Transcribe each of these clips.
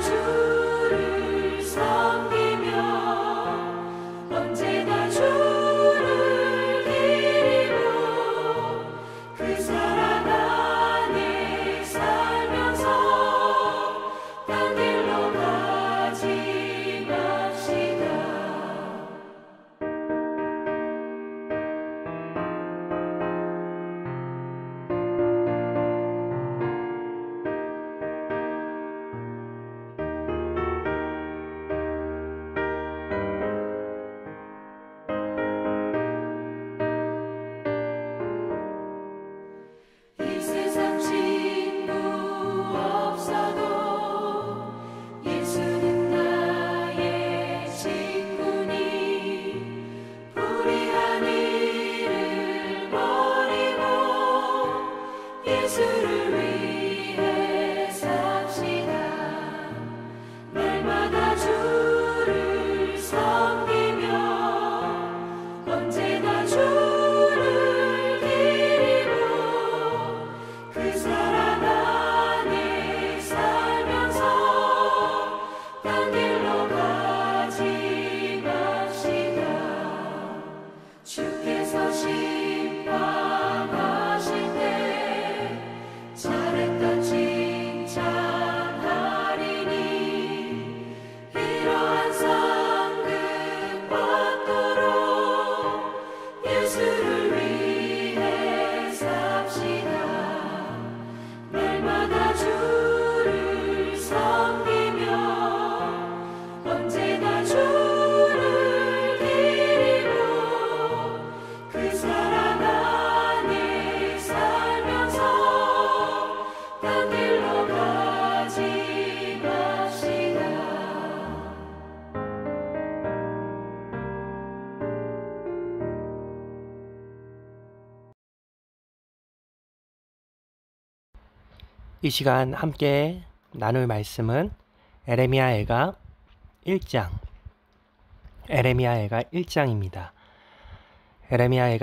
주를 섬기며 언제나 주를 기리고 그 사랑 안에 살면서 딴 길로 가지 맙시다. 이 세상 친구 없어도 예수는 나의 친구니 불의한 일을 버리고 예수를 위해 삽시다. 날마다 주를 섬기며 언제나 주를 기리고 그 사랑 안에 살면서 딴 길로 가지 맙시다. 주께서 심판하실 때 잘했다 칭찬하리니 이러한 상급 받도록 예수를 위해 삽시다. 날마다 주를 섬기며 언제나 주를 기리고 그 사랑 안에 살면서 딴 길로 가지 맙시다. 이 시간 함께 나눌 말씀은 에레미야애가 1장입니다. 에레미야애가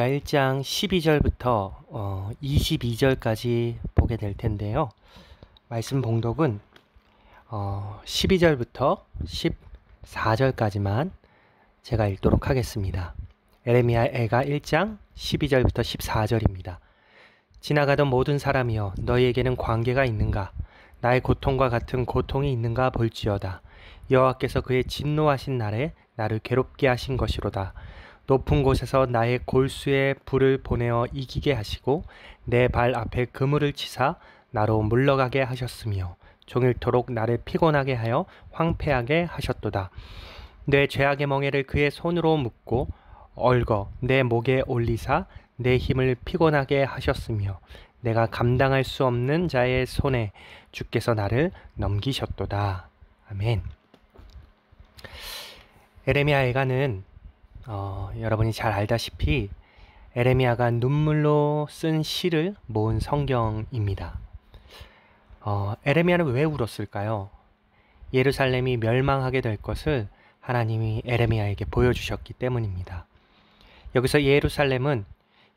1장 12절부터 22절까지 보게 될 텐데요. 말씀 봉독은 12절부터 14절까지만 제가 읽도록 하겠습니다. 에레미야애가 1장 12절부터 14절입니다. 지나가던 모든 사람이여 너희에게는 관계가 있는가? 나의 고통과 같은 고통이 있는가 볼지어다. 여호와께서 그의 진노하신 날에 나를 괴롭게 하신 것이로다. 높은 곳에서 나의 골수에 불을 보내어 이기게 하시고 내 발 앞에 그물을 치사 나로 물러가게 하셨으며 종일토록 나를 피곤하게 하여 황폐하게 하셨도다. 내 죄악의 멍에를 그의 손으로 묶고 얽어 내 목에 올리사 내 힘을 피곤하게 하셨으며 내가 감당할 수 없는 자의 손에 주께서 나를 넘기셨도다. 아멘. 에레미야애가는 여러분이 잘 알다시피 에레미야가 눈물로 쓴 시를 모은 성경입니다. 에레미야는 왜 울었을까요? 예루살렘이 멸망하게 될 것을 하나님이 에레미야에게 보여주셨기 때문입니다. 여기서 예루살렘은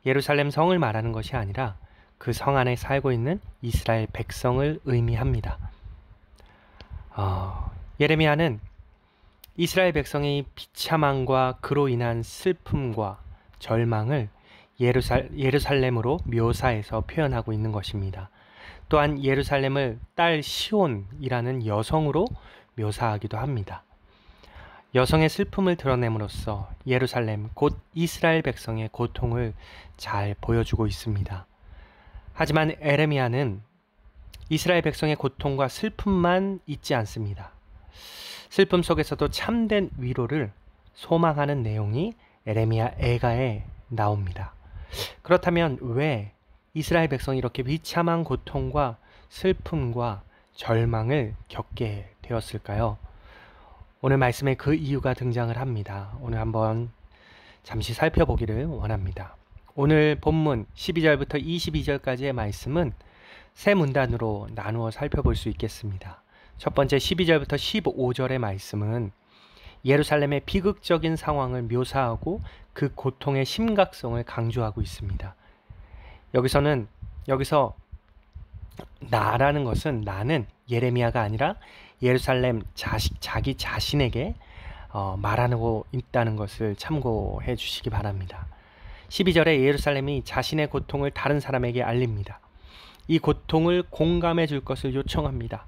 예루살렘 성을 말하는 것이 아니라 그 성 안에 살고 있는 이스라엘 백성을 의미합니다. 예레미야는 이스라엘 백성의 비참함과 그로 인한 슬픔과 절망을 예루살렘으로 묘사해서 표현하고 있는 것입니다. 또한 예루살렘을 딸 시온이라는 여성으로 묘사하기도 합니다. 여성의 슬픔을 드러냄으로써 예루살렘 곧 이스라엘 백성의 고통을 잘 보여주고 있습니다. 하지만 에레미야는 이스라엘 백성의 고통과 슬픔만 잊지 않습니다. 슬픔 속에서도 참된 위로를 소망하는 내용이 에레미야 애가에 나옵니다. 그렇다면 왜 이스라엘 백성이 이렇게 비참한 고통과 슬픔과 절망을 겪게 되었을까요? 오늘 말씀에 그 이유가 등장을 합니다. 오늘 한번 잠시 살펴보기를 원합니다. 오늘 본문 12절부터 22절까지의 말씀은 세 문단으로 나누어 살펴볼 수 있겠습니다. 첫 번째 12절부터 15절의 말씀은 예루살렘의 비극적인 상황을 묘사하고 그 고통의 심각성을 강조하고 있습니다. 여기서 나라는 것은 나는 예레미야가 아니라 예루살렘 자기 자신에게 말하고 있다는 것을 참고해 주시기 바랍니다. 12절에 예루살렘이 자신의 고통을 다른 사람에게 알립니다. 이 고통을 공감해 줄 것을 요청합니다.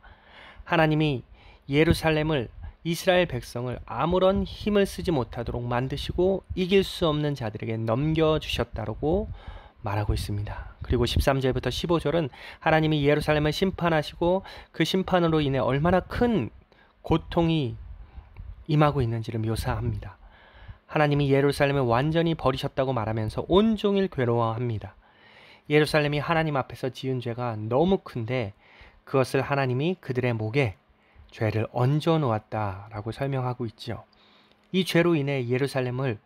하나님이 예루살렘을, 이스라엘 백성을 아무런 힘을 쓰지 못하도록 만드시고 이길 수 없는 자들에게 넘겨주셨다고 말하고 있습니다. 그리고 13절부터 15절은 하나님이 예루살렘을 심판하시고 그 심판으로 인해 얼마나 큰 고통이 임하고 있는지를 묘사합니다. 하나님이 예루살렘을 완전히 버리셨다고 말하면서 온종일 괴로워합니다. 예루살렘이 하나님 앞에서 지은 죄가 너무 큰데 그것을 하나님이 그들의 목에 죄를 얹어 놓았다라고 설명하고 있죠. 이 죄로 인해 예루살렘은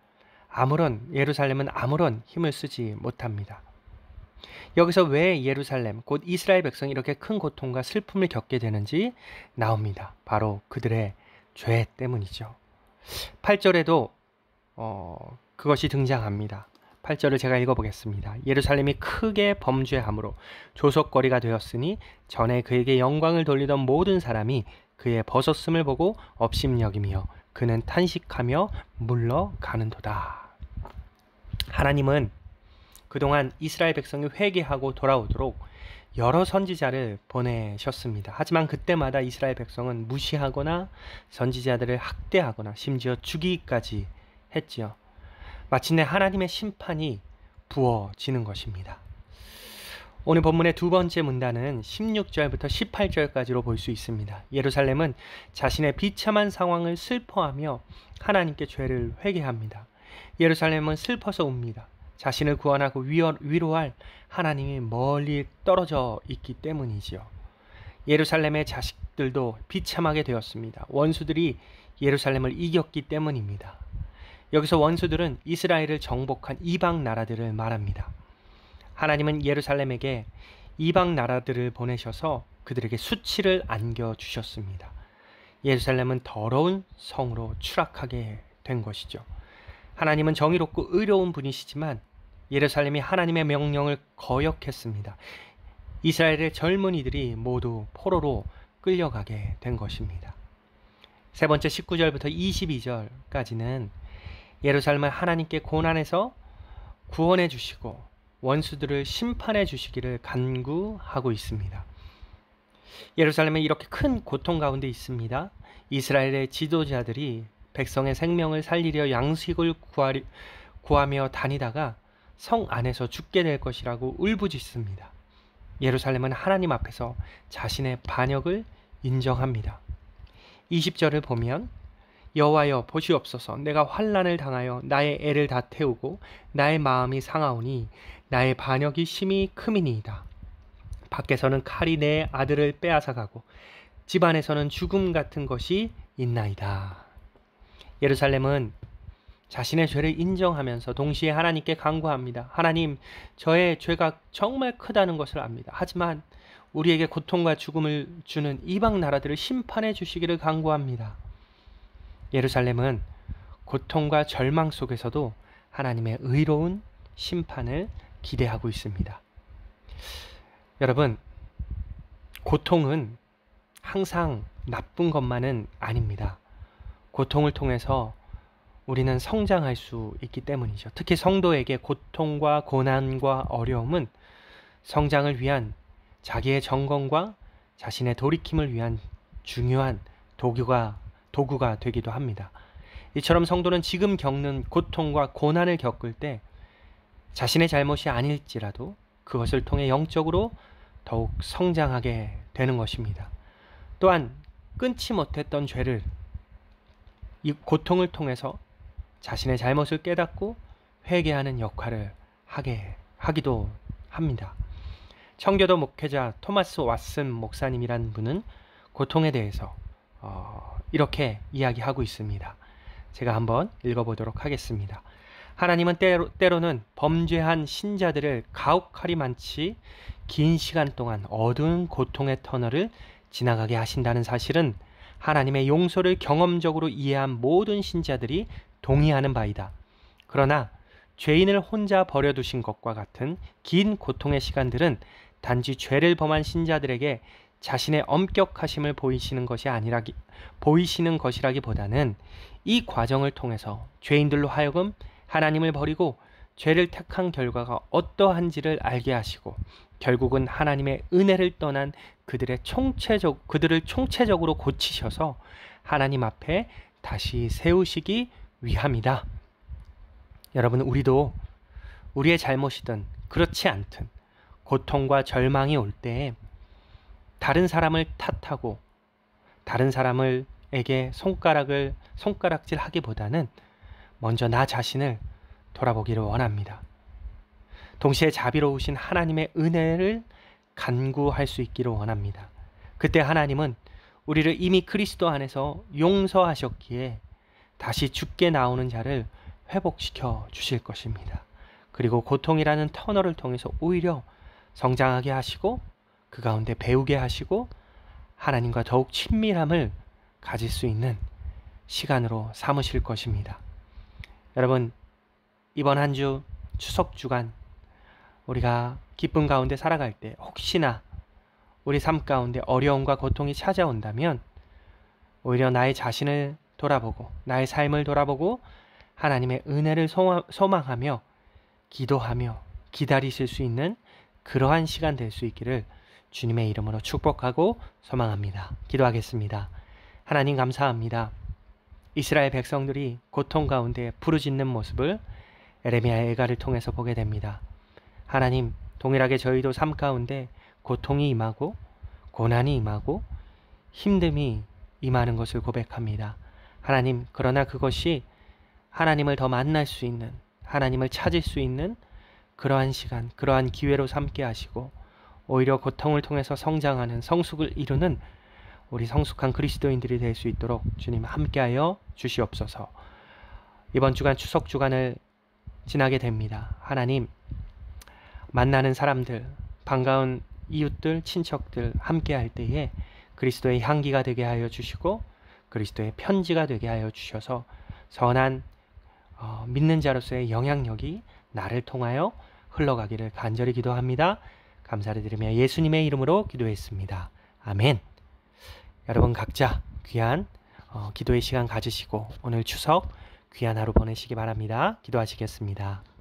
아무런 힘을 쓰지 못합니다. 여기서 왜 예루살렘, 곧 이스라엘 백성이 이렇게 큰 고통과 슬픔을 겪게 되는지 나옵니다. 바로 그들의 죄 때문이죠. 8절에도 그것이 등장합니다. 8절을 제가 읽어보겠습니다. 예루살렘이 크게 범죄함으로 조석거리가 되었으니 전에 그에게 영광을 돌리던 모든 사람이 그의 벗었음을 보고 업심여기며 그는 탄식하며 물러가는도다. 하나님은 그동안 이스라엘 백성이 회개하고 돌아오도록 여러 선지자를 보내셨습니다. 하지만 그때마다 이스라엘 백성은 무시하거나 선지자들을 학대하거나 심지어 죽이기까지 했지요. 마침내 하나님의 심판이 부어지는 것입니다. 오늘 본문의 두 번째 문단은 16절부터 18절까지로 볼 수 있습니다. 예루살렘은 자신의 비참한 상황을 슬퍼하며 하나님께 죄를 회개합니다. 예루살렘은 슬퍼서 웁니다. 자신을 구원하고 위로할 하나님이 멀리 떨어져 있기 때문이지요. 예루살렘의 자식들도 비참하게 되었습니다. 원수들이 예루살렘을 이겼기 때문입니다. 여기서 원수들은 이스라엘을 정복한 이방 나라들을 말합니다. 하나님은 예루살렘에게 이방 나라들을 보내셔서 그들에게 수치를 안겨주셨습니다. 예루살렘은 더러운 성으로 추락하게 된 것이죠. 하나님은 정의롭고 의로운 분이시지만 예루살렘이 하나님의 명령을 거역했습니다. 이스라엘의 젊은이들이 모두 포로로 끌려가게 된 것입니다. 세 번째 19절부터 22절까지는 예루살렘을 하나님께 고난에서 구원해 주시고 원수들을 심판해 주시기를 간구하고 있습니다. 예루살렘은 이렇게 큰 고통 가운데 있습니다. 이스라엘의 지도자들이 백성의 생명을 살리려 양식을 구하며 다니다가 성 안에서 죽게 될 것이라고 울부짖습니다. 예루살렘은 하나님 앞에서 자신의 반역을 인정합니다. 20절을 보면 여호와여 보시옵소서, 내가 환난을 당하여 나의 애를 다 태우고 나의 마음이 상하오니 나의 반역이 심히 크미니이다. 밖에서는 칼이 내 아들을 빼앗아가고 집 안에서는 죽음 같은 것이 있나이다. 예루살렘은 자신의 죄를 인정하면서 동시에 하나님께 간구합니다. 하나님, 저의 죄가 정말 크다는 것을 압니다. 하지만 우리에게 고통과 죽음을 주는 이방 나라들을 심판해 주시기를 간구합니다. 예루살렘은 고통과 절망 속에서도 하나님의 의로운 심판을 기대하고 있습니다. 여러분, 고통은 항상 나쁜 것만은 아닙니다. 고통을 통해서 우리는 성장할 수 있기 때문이죠. 특히 성도에게 고통과 고난과 어려움은 성장을 위한 자기의 점검과 자신의 돌이킴을 위한 중요한 도구가 되기도 합니다. 이처럼 성도는 지금 겪는 고통과 고난을 겪을 때 자신의 잘못이 아닐지라도 그것을 통해 영적으로 더욱 성장하게 되는 것입니다. 또한 끊지 못했던 죄를 이 고통을 통해서 자신의 잘못을 깨닫고 회개하는 역할을 하기도 합니다. 청교도 목회자 토마스 왓슨 목사님이라는 분은 고통에 대해서 이렇게 이야기하고 있습니다. 제가 한번 읽어보도록 하겠습니다. 하나님은 때로는 범죄한 신자들을 가혹하리만치 긴 시간 동안 어두운 고통의 터널을 지나가게 하신다는 사실은 하나님의 용서를 경험적으로 이해한 모든 신자들이 동의하는 바이다. 그러나 죄인을 혼자 버려두신 것과 같은 긴 고통의 시간들은 단지 죄를 범한 신자들에게 자신의 엄격하심을 보이시는 것이라기보다는 이 과정을 통해서 죄인들로 하여금 하나님을 버리고 죄를 택한 결과가 어떠한지를 알게 하시고 결국은 하나님의 은혜를 떠난 그들을 총체적으로 고치셔서 하나님 앞에 다시 세우시기 위함이다. 여러분, 우리도 우리의 잘못이든 그렇지 않든 고통과 절망이 올 때에 다른 사람을 탓하고 다른 사람에게 손가락질 하기보다는 먼저 나 자신을 돌아보기를 원합니다. 동시에 자비로우신 하나님의 은혜를 간구할 수 있기를 원합니다. 그때 하나님은 우리를 이미 그리스도 안에서 용서하셨기에 다시 죽게 나오는 자를 회복시켜 주실 것입니다. 그리고 고통이라는 터널을 통해서 오히려 성장하게 하시고 그 가운데 배우게 하시고 하나님과 더욱 친밀함을 가질 수 있는 시간으로 삼으실 것입니다. 여러분, 이번 한 주 추석 주간 우리가 기쁨 가운데 살아갈 때 혹시나 우리 삶 가운데 어려움과 고통이 찾아온다면 오히려 나의 자신을 돌아보고 나의 삶을 돌아보고 하나님의 은혜를 소망하며 기도하며 기다리실 수 있는 그러한 시간 될 수 있기를 주님의 이름으로 축복하고 소망합니다. 기도하겠습니다. 하나님, 감사합니다. 이스라엘 백성들이 고통 가운데 부르짖는 모습을 에레미야의 애가를 통해서 보게 됩니다. 하나님, 동일하게 저희도 삶 가운데 고통이 임하고 고난이 임하고 힘듦이 임하는 것을 고백합니다. 하나님, 그러나 그것이 하나님을 더 만날 수 있는, 하나님을 찾을 수 있는 그러한 시간, 그러한 기회로 삼게 하시고 오히려 고통을 통해서 성장하는 성숙을 이루는 우리 성숙한 그리스도인들이 될 수 있도록 주님 함께하여 주시옵소서. 이번 주간 추석 주간을 지나게 됩니다. 하나님, 만나는 사람들, 반가운 이웃들, 친척들 함께할 때에 그리스도의 향기가 되게 하여 주시고 그리스도의 편지가 되게 하여 주셔서 선한 믿는 자로서의 영향력이 나를 통하여 흘러가기를 간절히 기도합니다. 감사를 드리며 예수님의 이름으로 기도했습니다. 아멘. 여러분 각자 귀한 기도의 시간 가지시고 오늘 추석 귀한 하루 보내시기 바랍니다. 기도하시겠습니다.